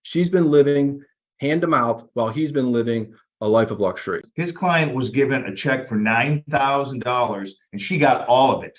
She's been living hand to mouth while he's been living a life of luxury. His client was given a check for $9,000 and she got all of it.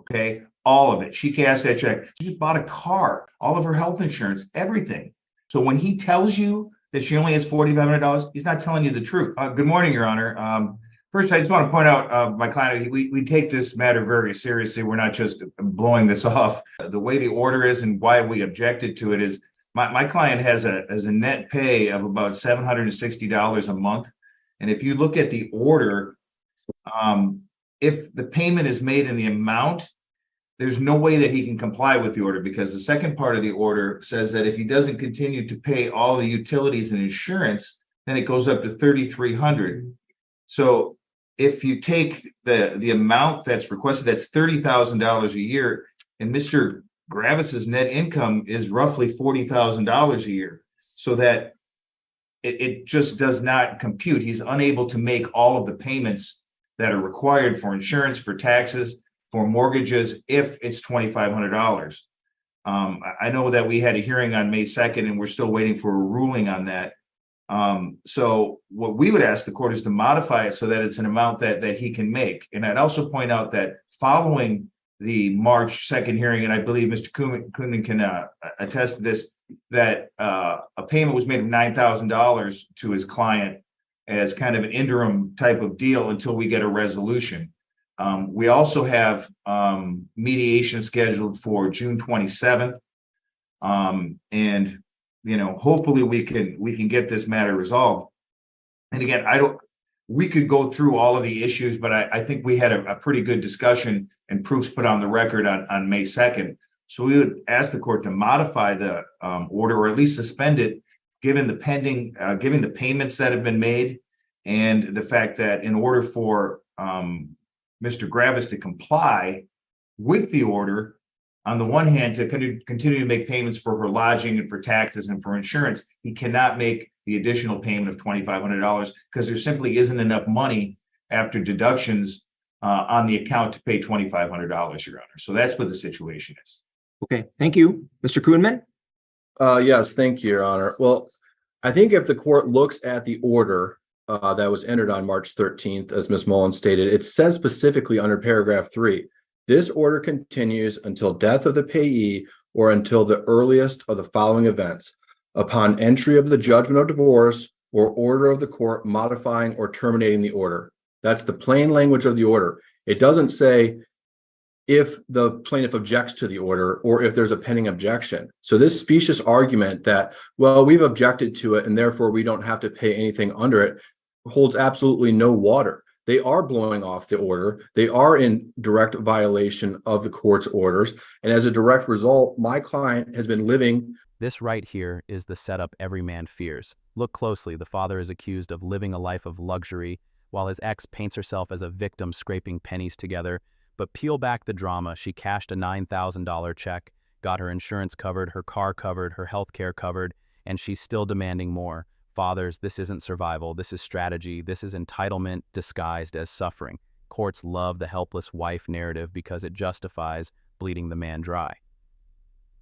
Okay. All of it. She cashed that check. She just bought a car, all of her health insurance, everything. So when he tells you that she only has $4,500, he's not telling you the truth. Good morning, Your Honor. First, I just want to point out my client, we take this matter very seriously. We're not just blowing this off. The way the order is and why we objected to it is my client has a net pay of about $760 a month. And if you look at the order, if the payment is made in the amount, there's no way that he can comply with the order, because the second part of the order says that if he doesn't continue to pay all the utilities and insurance, then it goes up to $3,300. So if you take the amount that's requested, that's $30,000 a year, and Mr. Gravis's net income is roughly $40,000 a year, so that it just does not compute. He's unable to make all of the payments that are required for insurance, for taxes, for mortgages, if it's $2,500. I know that we had a hearing on May 2nd, and we're still waiting for a ruling on that. So what we would ask the court is to modify it so that it's an amount that he can make. And I'd also point out that following the March 2nd hearing, and I believe Mr. Kuhn can attest to this, that a payment was made of $9,000 to his client as kind of an interim type of deal until we get a resolution. We also have mediation scheduled for June 27th. And hopefully we can get this matter resolved. And again, we could go through all of the issues, but I think we had a pretty good discussion and proofs put on the record on May 2nd. So we would ask the court to modify the order, or at least suspend it, given the payments that have been made, and the fact that in order for Mr. Gravis to comply with the order, on the one hand, to continue to make payments for her lodging and for taxes and for insurance, he cannot make the additional payment of $2,500 because there simply isn't enough money after deductions on the account to pay $2,500, Your Honor. So that's what the situation is. Okay, thank you. Mr. Kuhnman? Yes, thank you, Your Honor. Well, I think if the court looks at the order that was entered on March 13th, as Ms. Mullen stated, it says specifically under paragraph 3, this order continues until death of the payee or until the earliest of the following events, upon entry of the judgment of divorce or order of the court modifying or terminating the order. That's the plain language of the order. It doesn't say if the plaintiff objects to the order or if there's a pending objection. So this specious argument that, well, we've objected to it and therefore we don't have to pay anything under it, holds absolutely no water. They are blowing off the order. They are in direct violation of the court's orders. And as a direct result, my client has been living. This right here is the setup every man fears. Look closely. The father is accused of living a life of luxury, while his ex paints herself as a victim scraping pennies together. But peel back the drama. She cashed a $9,000 check, got her insurance covered, her car covered, her health care covered, and she's still demanding more. Fathers, this isn't survival, this is strategy, this is entitlement disguised as suffering. Courts love the helpless wife narrative because it justifies bleeding the man dry.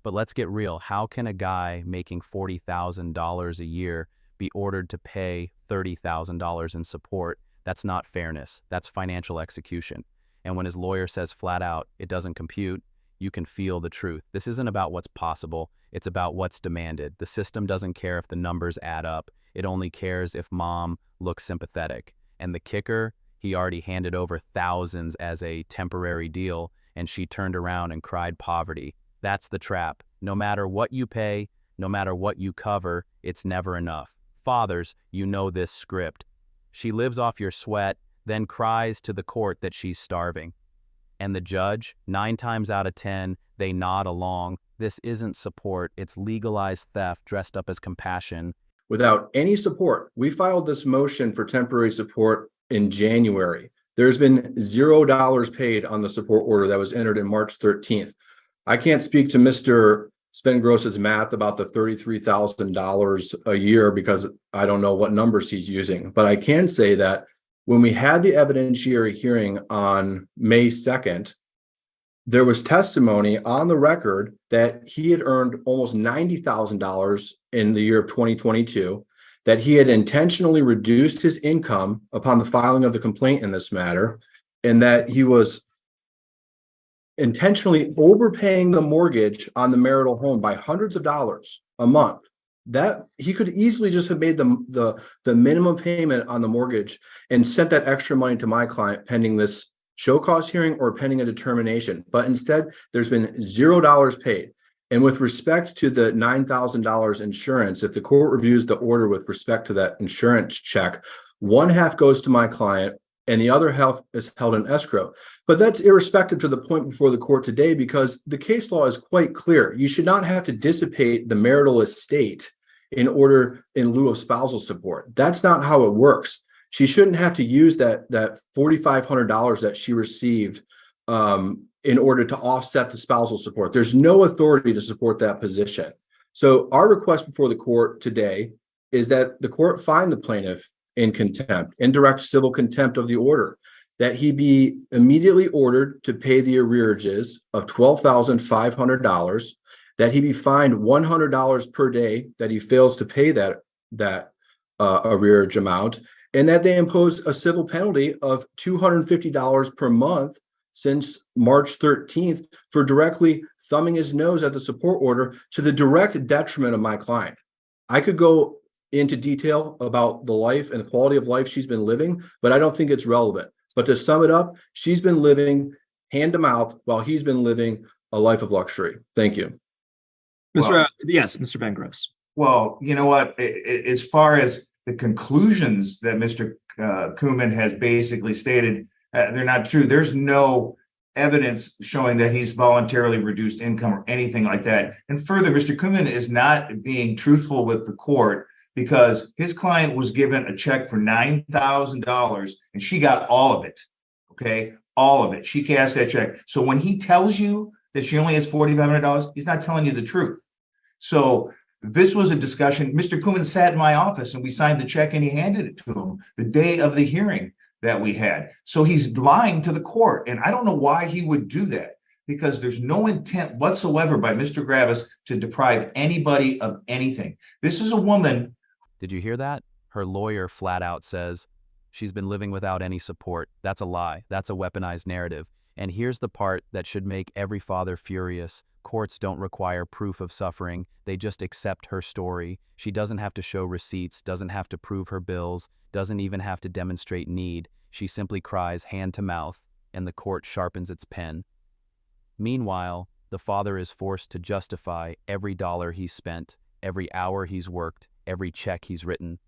But let's get real, how can a guy making $40,000 a year be ordered to pay $30,000 in support? That's not fairness, that's financial execution. And when his lawyer says flat out, it doesn't compute, you can feel the truth. This isn't about what's possible, it's about what's demanded. The system doesn't care if the numbers add up. It only cares if mom looks sympathetic. And the kicker, he already handed over thousands as a temporary deal, and she turned around and cried poverty. That's the trap. No matter what you pay, no matter what you cover, it's never enough. Fathers, you know this script. She lives off your sweat, then cries to the court that she's starving. And the judge, 9 times out of 10, they nod along. This isn't support, it's legalized theft dressed up as compassion. Without any support, we filed this motion for temporary support in January. There's been $0 paid on the support order that was entered in March 13th. I can't speak to Mr. Sven Gross's math about the $33,000 a year because I don't know what numbers he's using, but I can say that when we had the evidentiary hearing on May 2nd, there was testimony on the record that he had earned almost $90,000 in the year of 2022, that he had intentionally reduced his income upon the filing of the complaint in this matter, and that he was intentionally overpaying the mortgage on the marital home by hundreds of dollars a month. That he could easily just have made the minimum payment on the mortgage and sent that extra money to my client pending this show cause hearing or pending a determination. But instead, there's been $0 paid. And with respect to the $9,000 insurance, if the court reviews the order with respect to that insurance check, one half goes to my client and the other half is held in escrow. But that's irrespective to the point before the court today, because the case law is quite clear. You should not have to dissipate the marital estate in lieu of spousal support. That's not how it works. She shouldn't have to use that $4,500 that she received in order to offset the spousal support. There's no authority to support that position. So our request before the court today is that the court find the plaintiff in contempt, indirect civil contempt of the order, that he be immediately ordered to pay the arrearages of $12,500, that he be fined $100 per day that he fails to pay that arrearage amount, and that they impose a civil penalty of $250 per month since March 13th for directly thumbing his nose at the support order to the direct detriment of my client. I could go into detail about the life and the quality of life she's been living, but I don't think it's relevant. But to sum it up, she's been living hand to mouth while he's been living a life of luxury. Thank you. Yes, Mr. Van Gross. Well, you know what? As far as the conclusions that Mr. Kuhlman has basically stated, they're not true. There's no evidence showing that he's voluntarily reduced income or anything like that. And further, Mr. Kuhlman is not being truthful with the court, because his client was given a check for $9,000 and she got all of it. Okay, all of it. She cashed that check. So when he tells you that she only has $4,500, he's not telling you the truth. So this was a discussion. Mr. Kuhlman sat in my office and we signed the check and he handed it to him the day of the hearing that we had. So he's lying to the court. And I don't know why he would do that, because there's no intent whatsoever by Mr. Gravis to deprive anybody of anything. This is a woman. Did you hear that? Her lawyer flat out says she's been living without any support. That's a lie. That's a weaponized narrative. And here's the part that should make every father furious. Courts don't require proof of suffering. They just accept her story. She doesn't have to show receipts, doesn't have to prove her bills, doesn't even have to demonstrate need. She simply cries hand to mouth, and the court sharpens its pen. Meanwhile, the father is forced to justify every dollar he's spent, every hour he's worked, every check he's written.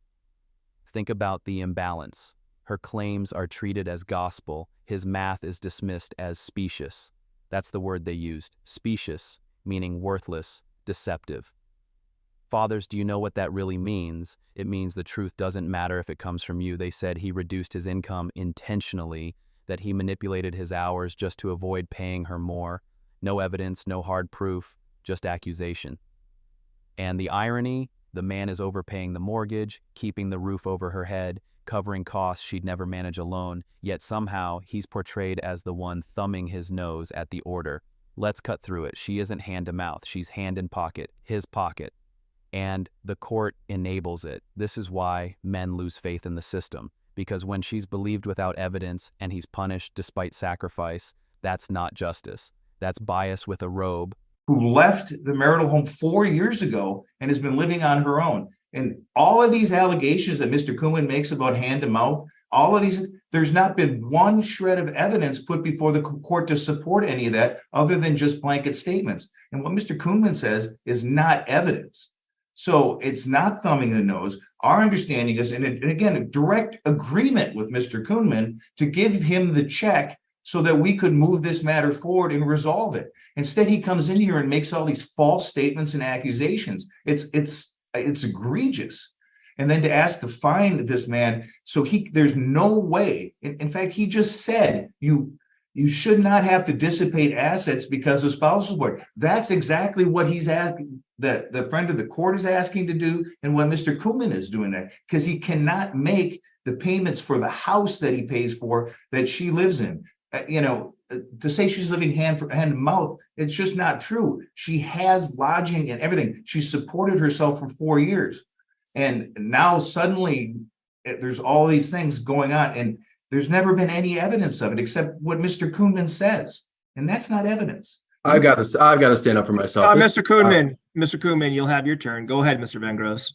Think about the imbalance. Her claims are treated as gospel. His math is dismissed as specious. That's the word they used, specious, meaning worthless, deceptive. Fathers, do you know what that really means? It means the truth doesn't matter if it comes from you. They said he reduced his income intentionally, that he manipulated his hours just to avoid paying her more. No evidence, no hard proof, just accusation. And the irony, the man is overpaying the mortgage, keeping the roof over her head, covering costs she'd never manage alone, yet somehow he's portrayed as the one thumbing his nose at the order. Let's cut through it. She isn't hand to mouth. She's hand in pocket, his pocket. And the court enables it. This is why men lose faith in the system, because when she's believed without evidence and he's punished despite sacrifice, that's not justice. That's bias with a robe. Who left the marital home 4 years ago and has been living on her own. And all of these allegations that Mr. Kuhlman makes about hand to mouth, all of these, there's not been one shred of evidence put before the court to support any of that other than just blanket statements. And what Mr. Kuhlman says is not evidence. So it's not thumbing the nose. Our understanding is, and again, a direct agreement with Mr. Kuhlman to give him the check so that we could move this matter forward and resolve it. Instead, he comes in here and makes all these false statements and accusations. It's egregious. And then to ask to fine this man, so there's no way. In fact, he just said you should not have to dissipate assets because of spousal support. That's exactly what he's asking, that the friend of the court is asking to do, and what Mr. Kuhlman is doing that, because he cannot make the payments for the house that he pays for that she lives in. to say she's living hand to mouth, it's just not true. She has lodging and everything. She supported herself for 4 years. And now suddenly there's all these things going on, and there's never been any evidence of it except what Mr. Kuhnman says. And that's not evidence. I've got to stand up for myself. Mr. Kuhnman, you'll have your turn. Go ahead, Mr. Van Gross.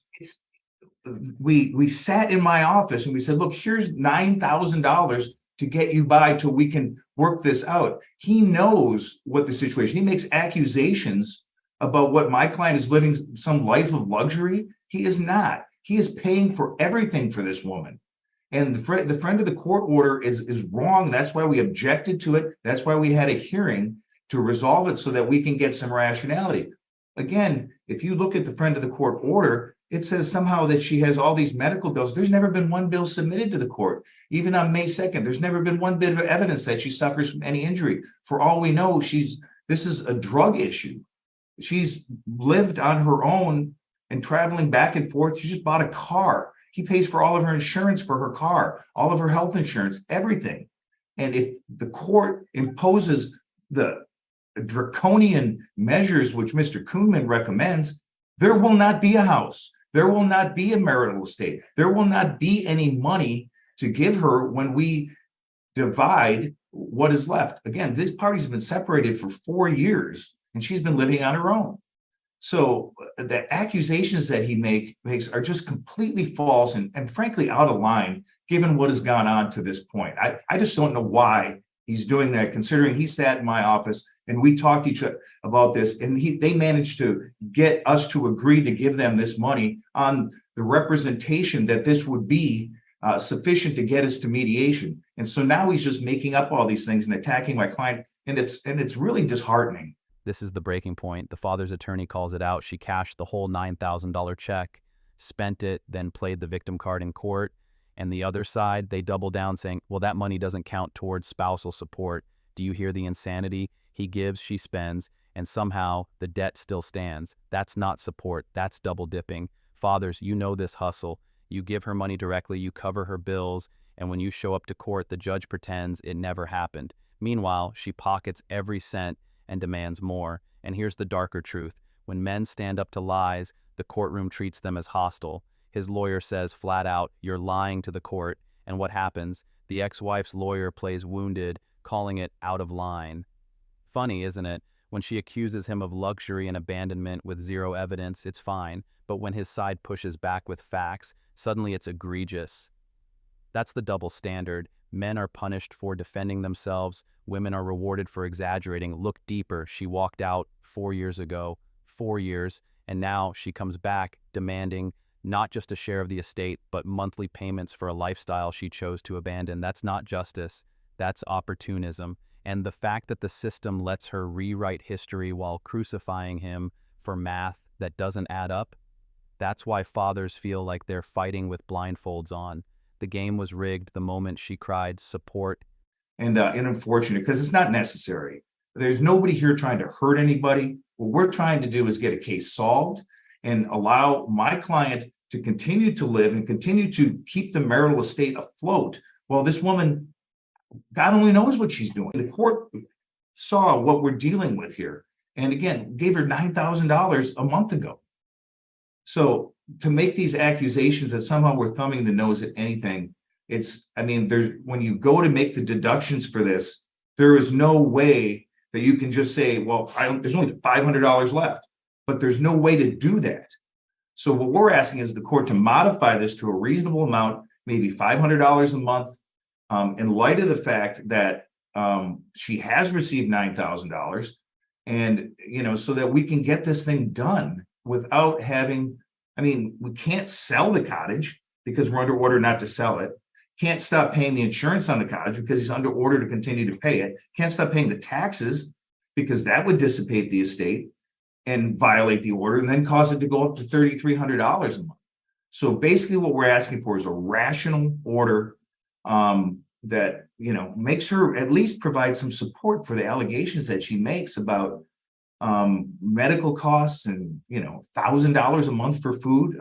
We sat in my office and we said, look, here's $9,000 to get you by till we can work this out. He knows what the situation. He makes accusations about what my client is living some life of luxury. He is not. He is paying for everything for this woman. And the friend of the court order is wrong. That's why we objected to it. That's why we had a hearing to resolve it so that we can get some rationality. Again, if you look at the friend of the court order, it says somehow that she has all these medical bills. There's never been one bill submitted to the court. Even on May 2nd, there's never been one bit of evidence that she suffers from any injury. For all we know, this is a drug issue. She's lived on her own and traveling back and forth. She just bought a car. He pays for all of her insurance for her car, all of her health insurance, everything. And if the court imposes the draconian measures which Mr. Kuhnman recommends, there will not be a house. There will not be a marital estate. There will not be any money to give her when we divide what is left. Again, this party's been separated for 4 years and she's been living on her own. So the accusations that he makes are just completely false and frankly out of line, given what has gone on to this point. I just don't know why he's doing that, considering he sat in my office and we talked to each other about this, and they managed to get us to agree to give them this money on the representation that this would be sufficient to get us to mediation. And so now he's just making up all these things and attacking my client, and it's really disheartening. This is the breaking point. The father's attorney calls it out. She cashed the whole $9,000 check, spent it, then played the victim card in court. And the other side, they double down saying, well, that money doesn't count towards spousal support. Do you hear the insanity? He gives, she spends, and somehow the debt still stands. That's not support. That's double dipping. Fathers, you know this hustle. You give her money directly, you cover her bills, and when you show up to court, the judge pretends it never happened. Meanwhile, she pockets every cent and demands more. And here's the darker truth. When men stand up to lies, the courtroom treats them as hostile. His lawyer says flat out, you're lying to the court. And what happens? The ex-wife's lawyer plays wounded, calling it out of line. Funny, isn't it? When she accuses him of luxury and abandonment with zero evidence, it's fine. But when his side pushes back with facts, suddenly it's egregious. That's the double standard. Men are punished for defending themselves. Women are rewarded for exaggerating. Look deeper. She walked out 4 years ago, 4 years, and now she comes back demanding not just a share of the estate, but monthly payments for a lifestyle she chose to abandon. That's not justice. That's opportunism. And the fact that the system lets her rewrite history while crucifying him for math that doesn't add up, that's why fathers feel like they're fighting with blindfolds on. The game was rigged the moment she cried support. And unfortunate, because it's not necessary. There's nobody here trying to hurt anybody. What we're trying to do is get a case solved and allow my client to continue to live and continue to keep the marital estate afloat while this woman, God only knows what she's doing. The court saw what we're dealing with here. And again, gave her $9,000 a month ago. So to make these accusations that somehow we're thumbing the nose at anything, when you go to make the deductions for this, there is no way that you can just say, well, there's only $500 left, but there's no way to do that. So what we're asking is the court to modify this to a reasonable amount, maybe $500 a month, in light of the fact that she has received $9,000, and so that we can get this thing done without having. We can't sell the cottage because we're under order not to sell it. Can't stop paying the insurance on the cottage because he's under order to continue to pay it. Can't stop paying the taxes because that would dissipate the estate and violate the order and then cause it to go up to $3,300 a month. So basically what we're asking for is a rational order that, makes her at least provide some support for the allegations that she makes about medical costs and, $1,000 a month for food.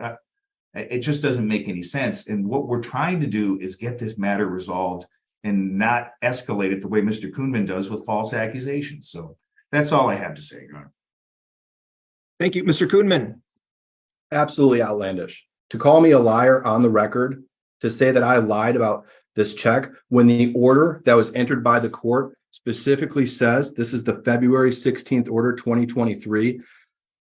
It just doesn't make any sense. And what we're trying to do is get this matter resolved and not escalate it the way Mr. Kuhnman does with false accusations. So that's all I have to say, Your Honor. Thank you, Mr. Kuhnman. Absolutely outlandish. To call me a liar on the record, to say that I lied about this check when the order that was entered by the court specifically says, this is the February 16th order, 2023.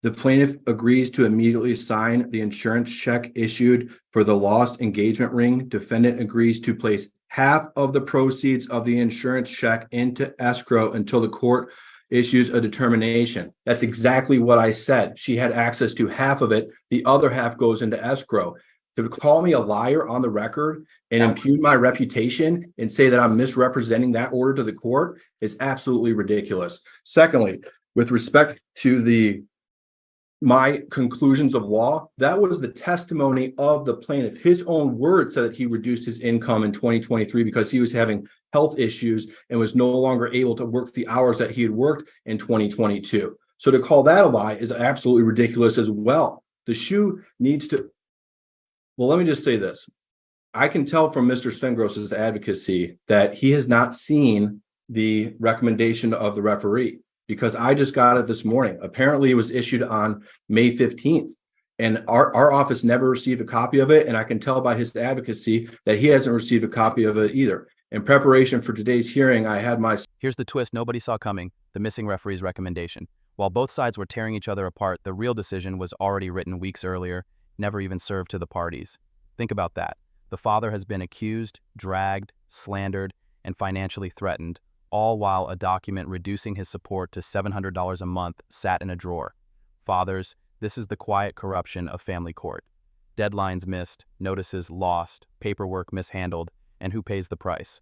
The plaintiff agrees to immediately sign the insurance check issued for the lost engagement ring. Defendant agrees to place half of the proceeds of the insurance check into escrow until the court issues a determination. That's exactly what I said. She had access to half of it. The other half goes into escrow. To call me a liar on the record and impugn my reputation and say that I'm misrepresenting that order to the court is absolutely ridiculous. Secondly, with respect to my conclusions of law, that was the testimony of the plaintiff. His own words said that he reduced his income in 2023 because he was having health issues and was no longer able to work the hours that he had worked in 2022. So to call that a lie is absolutely ridiculous as well. The shoe needs to, well, let me just say this. I can tell from Mr. Svengross's advocacy that he has not seen the recommendation of the referee, because I just got it this morning. Apparently it was issued on May 15th and our office never received a copy of it. And I can tell by his advocacy that he hasn't received a copy of it either. In preparation for today's hearing, I had my... Here's the twist nobody saw coming, the missing referee's recommendation. While both sides were tearing each other apart, the real decision was already written weeks earlier, never even served to the parties. Think about that. The father has been accused, dragged, slandered, and financially threatened, all while a document reducing his support to $700 a month sat in a drawer. Fathers, this is the quiet corruption of family court. Deadlines missed, notices lost, paperwork mishandled, and who pays the price?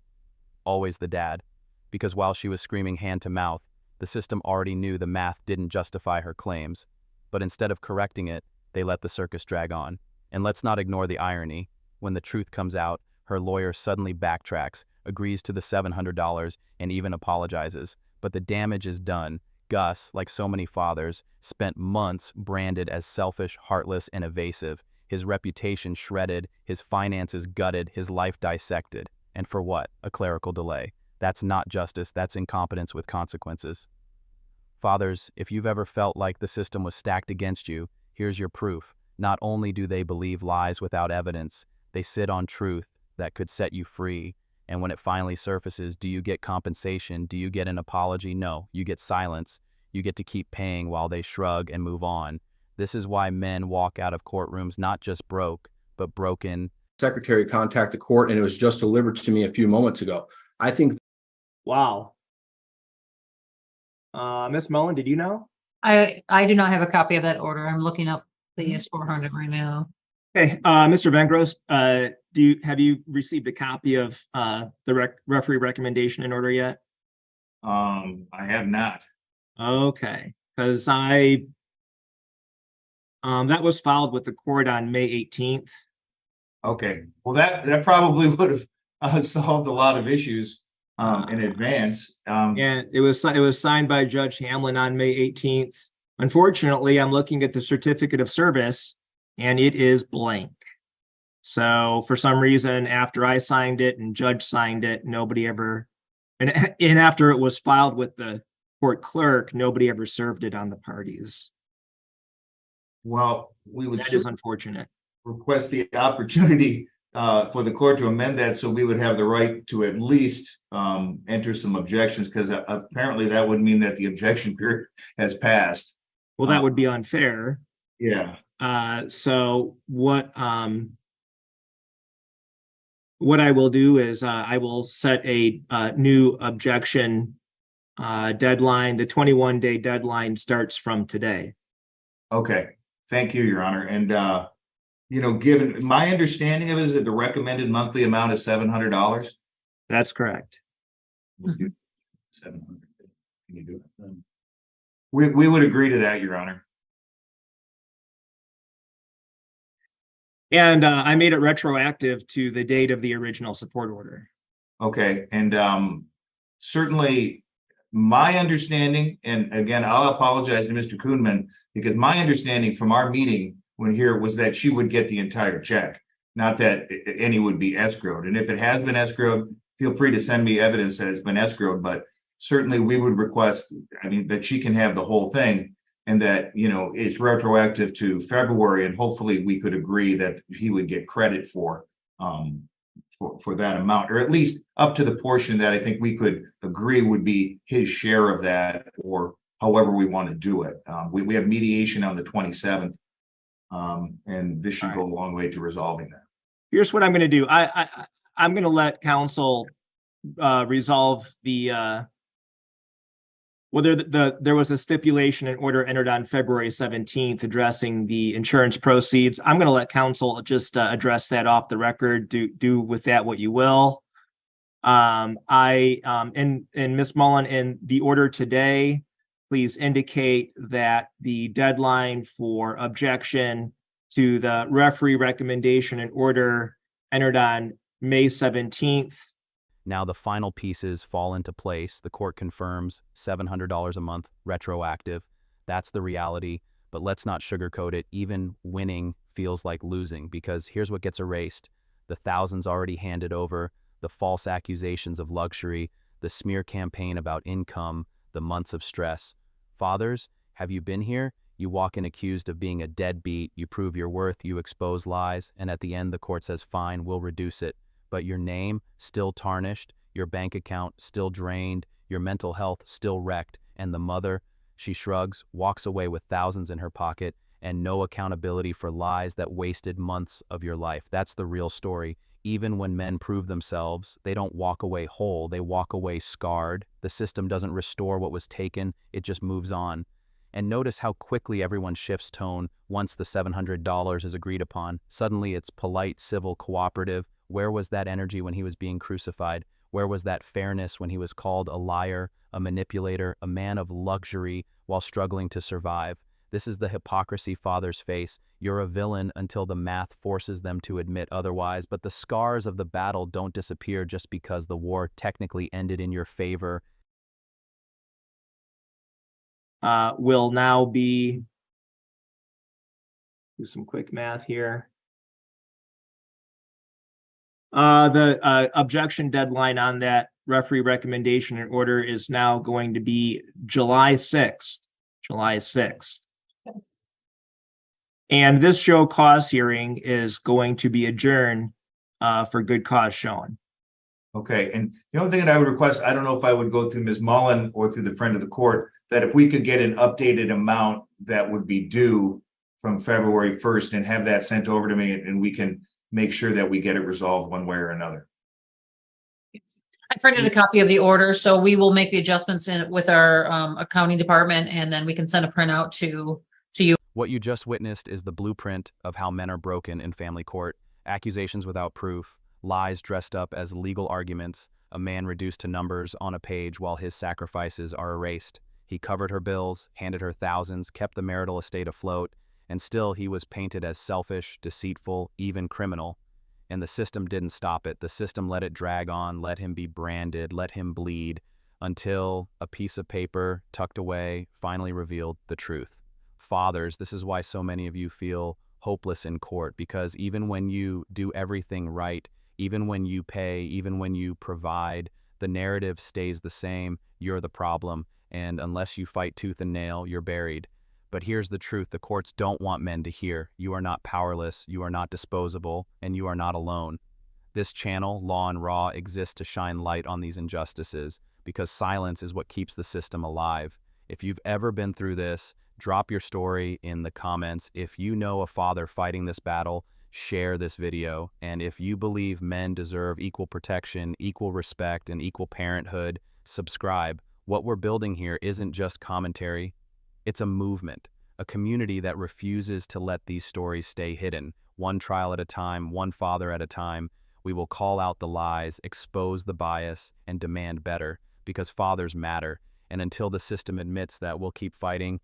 Always the dad. Because while she was screaming hand to mouth, the system already knew the math didn't justify her claims. But instead of correcting it, they let the circus drag on. And let's not ignore the irony. When the truth comes out, her lawyer suddenly backtracks, agrees to the $700, and even apologizes. But the damage is done. Gus, like so many fathers, spent months branded as selfish, heartless, and evasive. His reputation shredded, his finances gutted, his life dissected. And for what? A clerical delay. That's not justice, that's incompetence with consequences. Fathers, if you've ever felt like the system was stacked against you, here's your proof. Not only do they believe lies without evidence, they sit on truth that could set you free. And when it finally surfaces, do you get compensation? Do you get an apology? No, you get silence. You get to keep paying while they shrug and move on. This is why men walk out of courtrooms not just broke, but broken. Secretary contact the court, and it was just delivered to me a few moments ago. I think... Wow. Ms. Mullen, did you know? I do not have a copy of that order. I'm looking up the S400 right now. Hey, Mr. Vengros, have you received a copy of the referee recommendation in order yet? I have not. Okay, because that was filed with the court on May 18th. Okay, well, that probably would have solved a lot of issues in advance. And it was signed by Judge Hamlin on May 18th. Unfortunately, I'm looking at the certificate of service and it is blank. So for some reason, after I signed it and Judge signed it, nobody ever, and after it was filed with the court clerk, nobody ever served it on the parties. Well, we would That is unfortunate. request the opportunity for the court to amend that so we would have the right to at least enter some objections, because apparently that would mean that the objection period has passed. Well, that would be unfair. Yeah. So what I will do is I will set a new objection deadline. The 21-day deadline starts from today. Okay. Thank you, Your Honor. And given my understanding of it is that the recommended monthly amount is $700. That's correct. We'll do 700. Can you do it? We would agree to that, Your Honor. And I made it retroactive to the date of the original support order. Okay. And certainly my understanding, and again, I'll apologize to Mr. Kuhnman, because my understanding from our meeting when here was that she would get the entire check, not that any would be escrowed. And if it has been escrowed, feel free to send me evidence that it's been escrowed, but certainly we would request, I mean, that she can have the whole thing and that, you know, it's retroactive to February, and hopefully we could agree that he would get credit for that amount, or at least up to the portion that I think we could agree would be his share of that, or however we want to do it. We have mediation on the 27th. And this should go a long way to resolving that. Here's what I'm going to do. I'm going to let counsel resolve the whether there was a stipulation and order entered on February 17th addressing the insurance proceeds. I'm going to let counsel just address that off the record. Do with that what you will. And Ms. Mullen, in the order today, please indicate that the deadline for objection to the referee recommendation and order entered on May 17th. Now the final pieces fall into place. The court confirms $700 a month retroactive. That's the reality, but let's not sugarcoat it. Even winning feels like losing, because here's what gets erased: the thousands already handed over, the false accusations of luxury, the smear campaign about income, the months of stress. Fathers, have you been here? You walk in accused of being a deadbeat, you prove your worth, you expose lies, and at the end the court says, fine, we'll reduce it. But your name still tarnished, your bank account still drained, your mental health still wrecked, and the mother, she shrugs, walks away with thousands in her pocket, and no accountability for lies that wasted months of your life. That's the real story. Even when men prove themselves, they don't walk away whole, they walk away scarred. The system doesn't restore what was taken, it just moves on. And notice how quickly everyone shifts tone once the $700 is agreed upon. Suddenly it's polite, civil, cooperative. Where was that energy when he was being crucified? Where was that fairness when he was called a liar, a manipulator, a man of luxury while struggling to survive? This is the hypocrisy fathers face. You're a villain until the math forces them to admit otherwise, but the scars of the battle don't disappear just because the war technically ended in your favor. Will now be, do some quick math here. The objection deadline on that referee recommendation and order is now going to be July 6th. July 6th. And this show cause hearing is going to be adjourned for good cause shown. Okay, and the only thing that I would request, I don't know if I would go through Ms. Mullen or through the friend of the court, that if we could get an updated amount that would be due from February 1st and have that sent over to me, and we can make sure that we get it resolved one way or another. I printed a copy of the order, so we will make the adjustments in with our accounting department, and then we can send a printout to you. What you just witnessed is the blueprint of how men are broken in family court. Accusations without proof, lies dressed up as legal arguments, a man reduced to numbers on a page while his sacrifices are erased. He covered her bills, handed her thousands, kept the marital estate afloat, and still he was painted as selfish, deceitful, even criminal. And the system didn't stop it. The system let it drag on, let him be branded, let him bleed, until a piece of paper tucked away finally revealed the truth. Fathers, this is why so many of you feel hopeless in court, because even when you do everything right, even when you pay, even when you provide, the narrative stays the same. You're the problem, and unless you fight tooth and nail, you're buried. But here's the truth the courts don't want men to hear. You are not powerless, you are not disposable, and you are not alone. This channel, Law and Raw, exists to shine light on these injustices, because silence is what keeps the system alive. If you've ever been through this, drop your story in the comments. If you know a father fighting this battle, share this video. And if you believe men deserve equal protection, equal respect, and equal parenthood, subscribe. What we're building here isn't just commentary. It's a movement, a community that refuses to let these stories stay hidden. One trial at a time, one father at a time. We will call out the lies, expose the bias, and demand better, because fathers matter. And until the system admits that, we'll keep fighting.